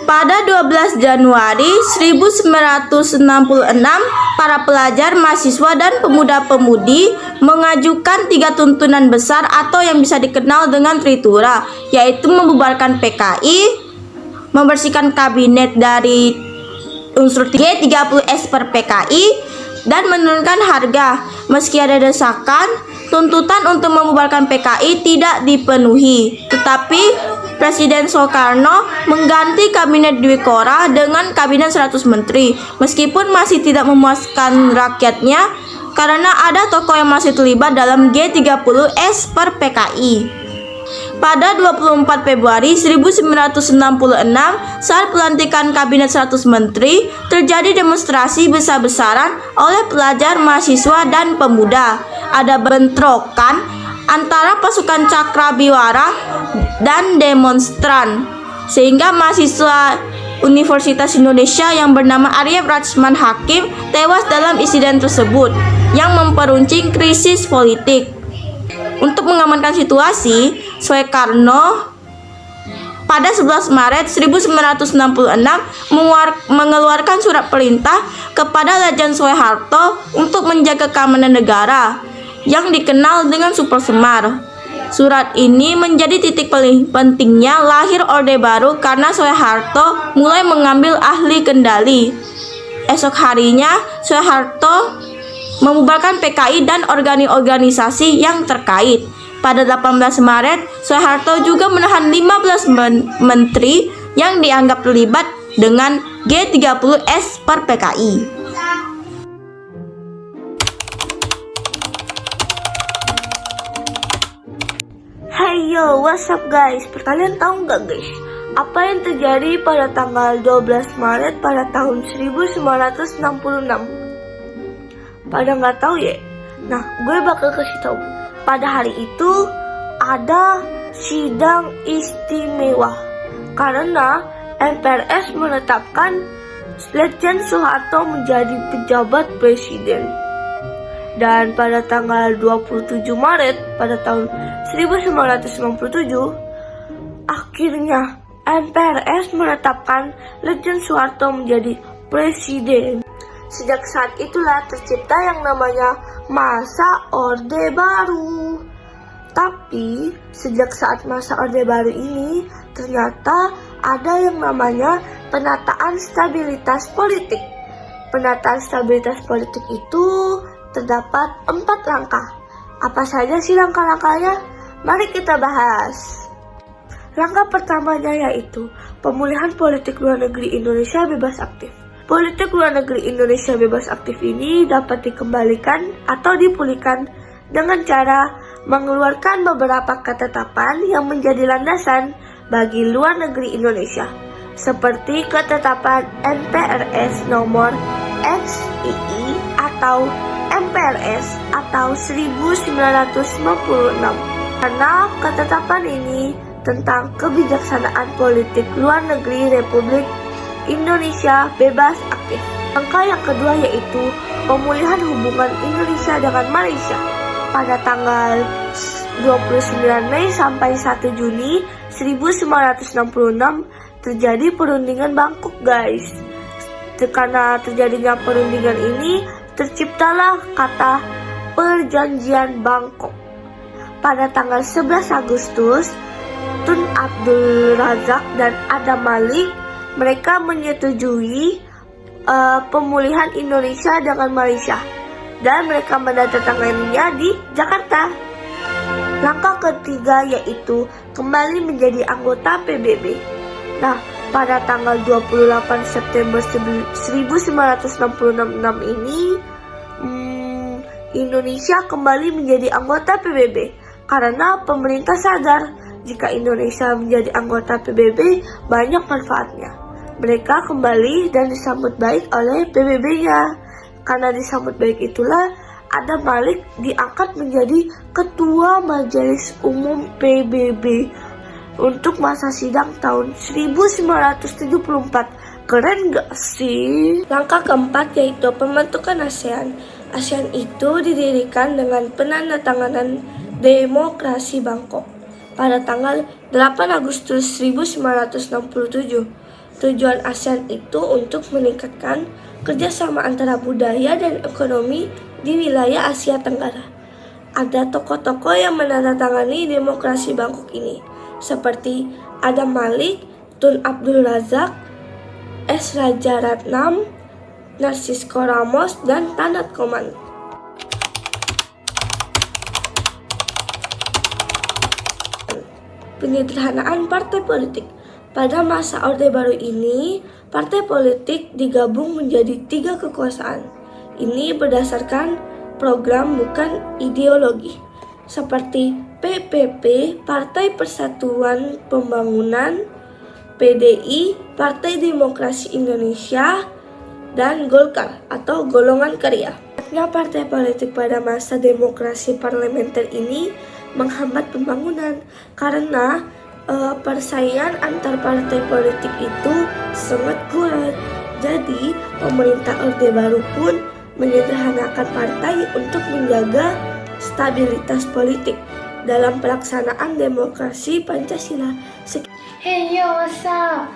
Pada 12 Januari 1966, para pelajar, mahasiswa, dan pemuda-pemudi mengajukan 3 tuntunan besar atau yang bisa dikenal dengan Tritura, yaitu membubarkan PKI, membersihkan kabinet dari unsur G30S per PKI, dan menurunkan harga. Meski ada desakan, tuntutan untuk membubarkan PKI tidak dipenuhi, tetapi Presiden Soekarno mengganti kabinet Dwi Korah dengan kabinet 100 menteri, meskipun masih tidak memuaskan rakyatnya karena ada tokoh yang masih terlibat dalam G30S per PKI. Pada 24 Februari 1966, saat pelantikan kabinet 100 menteri, terjadi demonstrasi besar-besaran oleh pelajar, mahasiswa, dan pemuda. Ada bentrokan antara pasukan Cakrabiwara dan demonstran, sehingga mahasiswa Universitas Indonesia yang bernama Arya Rachman Hakim tewas dalam insiden tersebut yang memperuncing krisis politik. Untuk mengamankan situasi, Soekarno pada 11 Maret 1966 mengeluarkan surat perintah kepada Lejen Soeharto untuk menjaga keamanan negara yang dikenal dengan Super Semar. Surat ini menjadi titik paling pentingnya lahir Orde Baru karena Soeharto mulai mengambil alih kendali. Esok harinya, Soeharto membubarkan PKI dan organisasi yang terkait. Pada 18 Maret, Soeharto juga menahan 15 menteri yang dianggap terlibat dengan G30S per PKI. Hey yo, what's up guys? Kalian tahu nggak guys, apa yang terjadi pada tanggal 12 Maret pada tahun 1966? Pada nggak tahu ya? Nah, gue bakal kasih tahu. Pada hari itu ada sidang istimewa karena MPRS menetapkan Lejen Soeharto menjadi pejabat presiden. Dan pada tanggal 27 Maret pada tahun 1997, akhirnya MPRS menetapkan Lejen Soeharto menjadi presiden. Sejak saat itulah tercipta yang namanya masa Orde Baru. Tapi sejak saat masa Orde Baru ini ternyata ada yang namanya penataan stabilitas politik. Penataan stabilitas politik itu terdapat 4 langkah. Apa saja sih langkah-langkahnya? Mari kita bahas. Langkah pertamanya yaitu pemulihan politik luar negeri Indonesia bebas aktif. Politik luar negeri Indonesia bebas aktif ini dapat dikembalikan atau dipulihkan dengan cara mengeluarkan beberapa ketetapan yang menjadi landasan bagi luar negeri Indonesia, seperti ketetapan MPRS nomor XII atau MPRS atau 1996. Karena ketetapan ini tentang kebijaksanaan politik luar negeri Republik Indonesia bebas aktif. Langkah yang kedua yaitu pemulihan hubungan Indonesia dengan Malaysia. Pada tanggal 29 Mei sampai 1 Juni 1966 terjadi perundingan Bangkok guys. Karena terjadinya perundingan ini, terciptalah kata Perjanjian Bangkok. Pada tanggal 11 Agustus, Tun Abdul Razak dan Adam Malik mereka menyetujui pemulihan Indonesia dengan Malaysia dan mereka menandatanganinya di Jakarta. Langkah ketiga yaitu kembali menjadi anggota PBB. Nah, pada tanggal 28 September 1966 ini, Indonesia kembali menjadi anggota PBB karena pemerintah sadar jika Indonesia menjadi anggota PBB banyak manfaatnya. Mereka kembali dan disambut baik oleh PBB-nya. Karena disambut baik itulah Adam Malik diangkat menjadi Ketua Majelis Umum PBB untuk masa sidang tahun 1974. Keren gak sih? Langkah keempat yaitu pembentukan ASEAN. ASEAN itu didirikan dengan penandatanganan Demokrasi Bangkok pada tanggal 8 Agustus 1967. Tujuan ASEAN itu untuk meningkatkan kerjasama antara budaya dan ekonomi di wilayah Asia Tenggara. Ada tokoh-tokoh yang menandatangani Demokrasi Bangkok ini, seperti Adam Malik, Tun Abdul Razak, S. Rajaratnam, Narcisco Ramos, dan Tanat Koman. Penyederhanaan partai politik. Pada masa Orde Baru ini, partai politik digabung menjadi 3 kekuasaan. Ini berdasarkan program bukan ideologi, seperti PPP, Partai Persatuan Pembangunan, PDI, Partai Demokrasi Indonesia, dan Golkar atau Golongan Karya. Partai politik pada masa demokrasi parlementer ini menghambat pembangunan karena persaingan antar partai politik itu sangat kuat. Jadi, pemerintah Orde Baru pun menyederhanakan partai untuk menjaga stabilitas politik dalam pelaksanaan demokrasi Pancasila. Hey yo, what's up?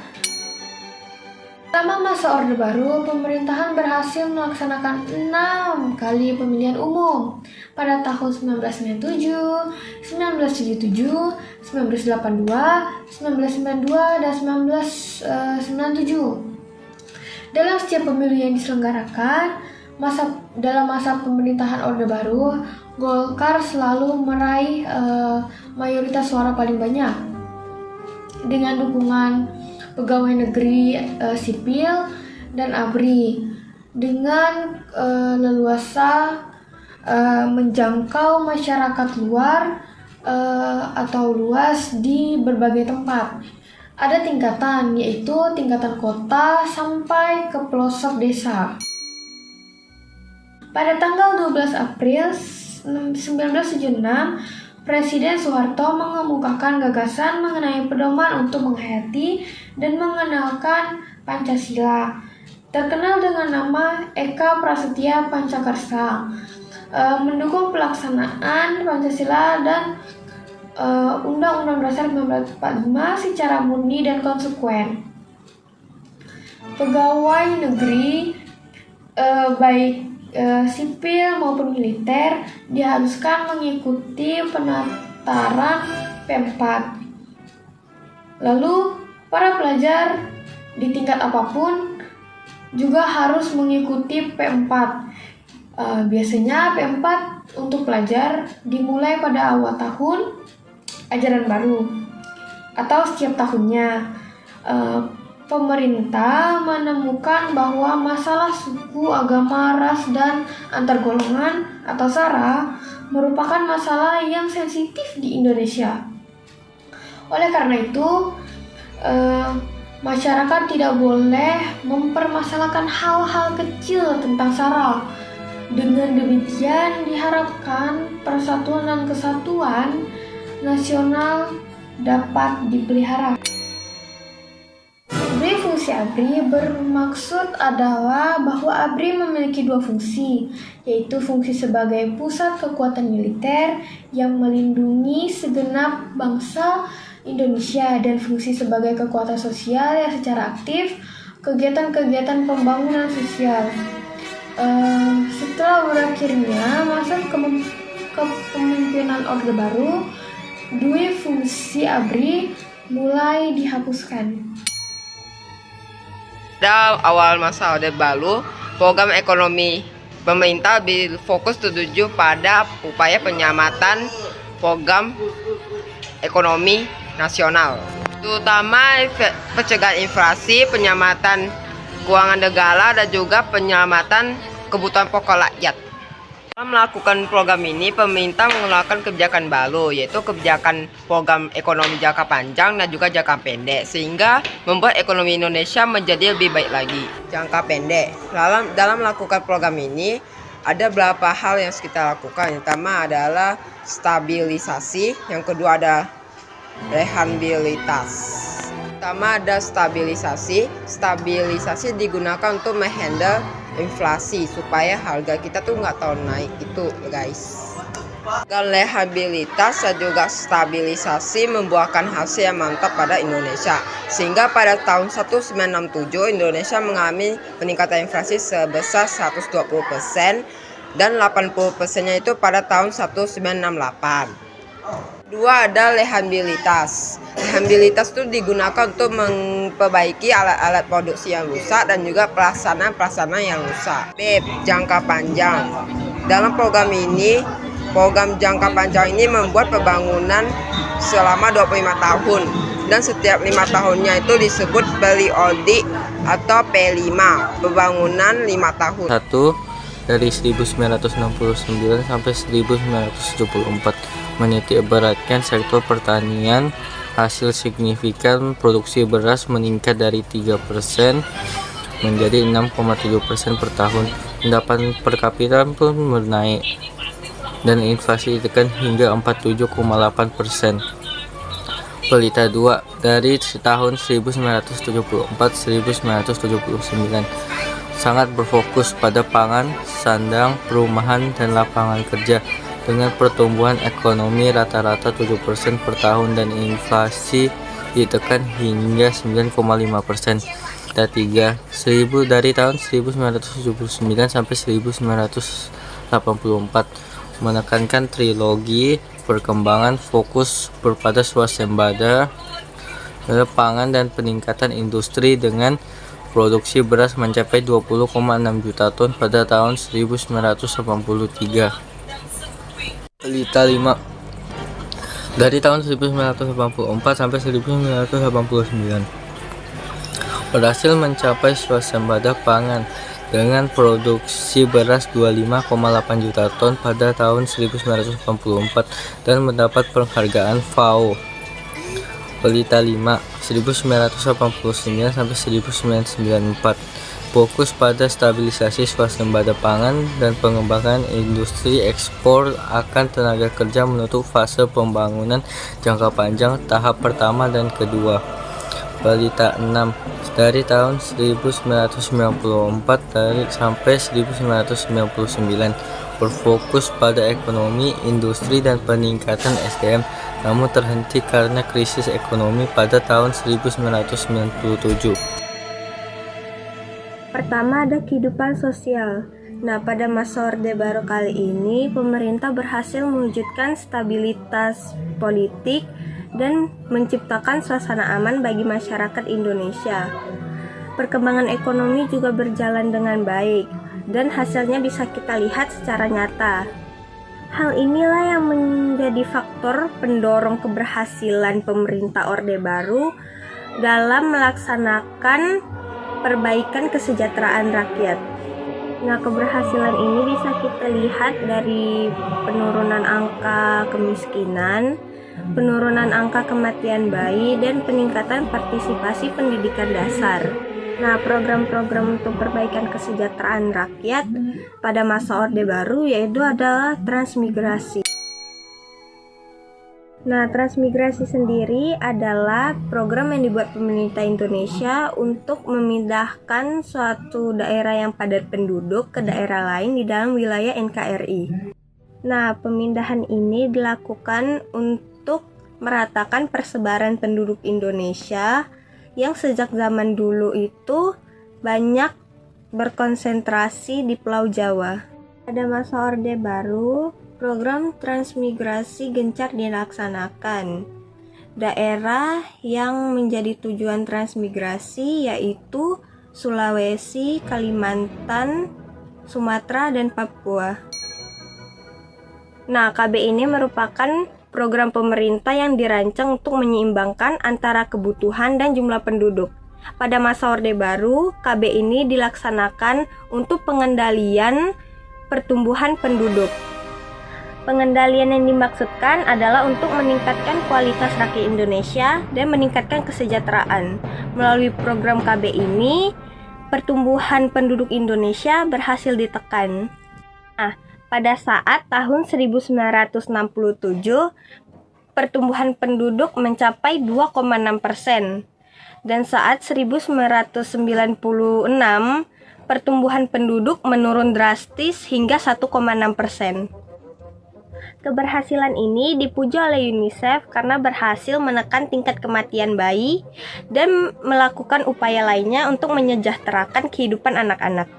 Selama masa Orde Baru, pemerintahan berhasil melaksanakan 6 kali pemilihan umum pada tahun 1997, 1977, 1982, 1992, dan 1997. Dalam setiap pemilu yang diselenggarakan, dalam masa pemerintahan Orde Baru, Golkar selalu meraih mayoritas suara paling banyak dengan dukungan pegawai negeri sipil dan ABRI dengan leluasa menjangkau masyarakat luar atau luas di berbagai tempat. Ada tingkatan, yaitu tingkatan kota sampai ke pelosok desa. Pada tanggal 12 April 1976, Presiden Soeharto mengemukakan gagasan mengenai pedoman untuk menghayati dan mengenalkan Pancasila, terkenal dengan nama Eka Prasetya Pancakarsa, mendukung pelaksanaan Pancasila dan Undang-Undang Dasar 1945 secara murni dan konsekuen. Pegawai negeri baik sipil maupun militer diharuskan mengikuti penataran P4. Lalu para pelajar di tingkat apapun juga harus mengikuti P4. Biasanya P4 untuk pelajar dimulai pada awal tahun ajaran baru atau setiap tahunnya. Pemerintah menemukan bahwa masalah suku, agama, ras, dan antar golongan atau SARA merupakan masalah yang sensitif di Indonesia. Oleh karena itu, masyarakat tidak boleh mempermasalahkan hal-hal kecil tentang SARA. Dengan demikian diharapkan persatuan dan kesatuan nasional dapat dipelihara. Fungsi ABRI bermaksud adalah bahwa ABRI memiliki 2 fungsi, yaitu fungsi sebagai pusat kekuatan militer yang melindungi segenap bangsa Indonesia dan fungsi sebagai kekuatan sosial yang secara aktif kegiatan-kegiatan pembangunan sosial. Setelah berakhirnya masa kepemimpinan Orde Baru, 2 fungsi ABRI mulai dihapuskan. Pada awal masa Orde Baru, program ekonomi pemerintah lebih fokus tertuju pada upaya penyelamatan program ekonomi nasional, terutama pencegahan inflasi, penyelamatan keuangan negara, dan juga penyelamatan kebutuhan pokok rakyat. Dalam melakukan program ini, pemerintah mengeluarkan kebijakan baru, yaitu kebijakan program ekonomi jangka panjang dan juga jangka pendek, sehingga membuat ekonomi Indonesia menjadi lebih baik lagi. Jangka pendek, dalam melakukan program ini, ada beberapa hal yang kita lakukan. Yang pertama adalah stabilisasi, yang kedua ada rehabilitas. Pertama ada stabilisasi. Stabilisasi digunakan untuk menghandle inflasi supaya harga kita tuh nggak terlalu naik itu, guys. Dan rehabilitas dan juga stabilisasi membuahkan hasil yang mantap pada Indonesia, sehingga pada tahun 1967 Indonesia mengalami peningkatan inflasi sebesar 120% dan 80%-nya itu pada tahun 1968. Dua ada rehabilitas. Rehabilitas itu digunakan untuk memperbaiki alat-alat produksi yang rusak dan juga pelaksanaan yang rusak. B. Jangka panjang. Dalam program jangka panjang ini membuat pembangunan selama 25 tahun dan setiap 5 tahunnya itu disebut periodik atau P5, pembangunan 5 tahun. 1. Dari 1969 sampai 1974 menitik beratkan sektor pertanian. Hasil signifikan produksi beras meningkat dari 3% menjadi 6,7% per tahun. Pendapatan per kapita pun menaik dan inflasi ditekan hingga 47,8%. Pelita 2 dari tahun 1974-1979 sangat berfokus pada pangan, sandang, perumahan, dan lapangan kerja dengan pertumbuhan ekonomi rata-rata 7% per tahun dan inflasi ditekan hingga 9,5%. Data 3, dari tahun 1979 sampai 1984 menekankan trilogi perkembangan fokus pada swasembada, pangan, dan peningkatan industri dengan produksi beras mencapai 20,6 juta ton pada tahun 1983. Pelita 5 dari tahun 1984 sampai 1989 berhasil mencapai swasembada pangan dengan produksi beras 25,8 juta ton pada tahun 1984 dan mendapat penghargaan FAO. Pelita 5 1989 sampai 1994 fokus pada stabilisasi swasembada pangan dan pengembangan industri ekspor akan tenaga kerja menutup fase pembangunan jangka panjang tahap pertama dan kedua. Pelita 6 dari tahun 1994 sampai 1999 berfokus pada ekonomi, industri, dan peningkatan SDM, namun terhenti karena krisis ekonomi pada tahun 1997. Pertama ada kehidupan sosial. Nah, pada masa Orde Baru kali ini, pemerintah berhasil mewujudkan stabilitas politik dan menciptakan suasana aman bagi masyarakat Indonesia. Perkembangan ekonomi juga berjalan dengan baik, dan hasilnya bisa kita lihat secara nyata. Hal inilah yang menjadi faktor pendorong keberhasilan pemerintah Orde Baru dalam melaksanakan perbaikan kesejahteraan rakyat. Nah, keberhasilan ini bisa kita lihat dari penurunan angka kemiskinan, penurunan angka kematian bayi, dan peningkatan partisipasi pendidikan dasar. Nah, program-program untuk perbaikan kesejahteraan rakyat pada masa Orde Baru yaitu adalah transmigrasi. Nah, transmigrasi sendiri adalah program yang dibuat pemerintah Indonesia untuk memindahkan suatu daerah yang padat penduduk ke daerah lain di dalam wilayah NKRI. Nah, pemindahan ini dilakukan untuk meratakan persebaran penduduk Indonesia yang sejak zaman dulu itu banyak berkonsentrasi di Pulau Jawa. Pada masa Orde Baru, program transmigrasi gencar dilaksanakan. Daerah yang menjadi tujuan transmigrasi yaitu Sulawesi, Kalimantan, Sumatera, dan Papua. Nah, KB ini merupakan program pemerintah yang dirancang untuk menyeimbangkan antara kebutuhan dan jumlah penduduk. Pada masa Orde Baru, KB ini dilaksanakan untuk pengendalian pertumbuhan penduduk. Pengendalian yang dimaksudkan adalah untuk meningkatkan kualitas rakyat Indonesia dan meningkatkan kesejahteraan. Melalui program KB ini, pertumbuhan penduduk Indonesia berhasil ditekan. Nah, pada saat tahun 1967, pertumbuhan penduduk mencapai 2,6%. Dan saat 1996, pertumbuhan penduduk menurun drastis hingga 1,6%. Keberhasilan ini dipuji oleh UNICEF karena berhasil menekan tingkat kematian bayi dan melakukan upaya lainnya untuk menyejahterakan kehidupan anak-anak.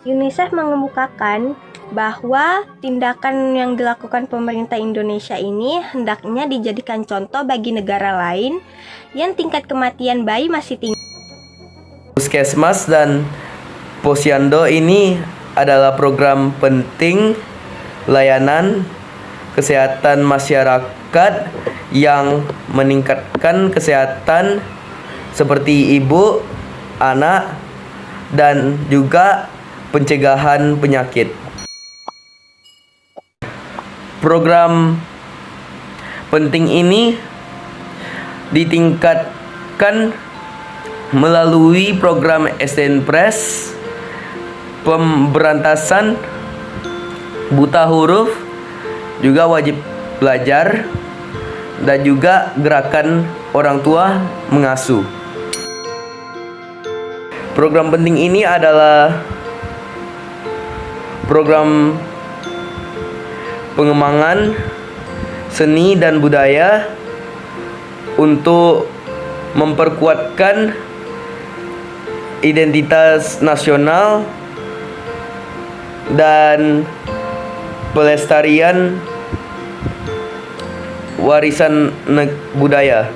UNICEF mengemukakan bahwa tindakan yang dilakukan pemerintah Indonesia ini hendaknya dijadikan contoh bagi negara lain yang tingkat kematian bayi masih tinggi. Puskesmas dan Posyandu ini adalah program penting layanan kesehatan masyarakat yang meningkatkan kesehatan seperti ibu, anak, dan juga pencegahan penyakit. Program penting ini ditingkatkan melalui program SDN-Pres, pemberantasan buta huruf, juga wajib belajar, dan juga gerakan orang tua mengasuh. Program penting ini adalah program pengembangan seni dan budaya untuk memperkuatkan identitas nasional dan pelestarian warisan budaya.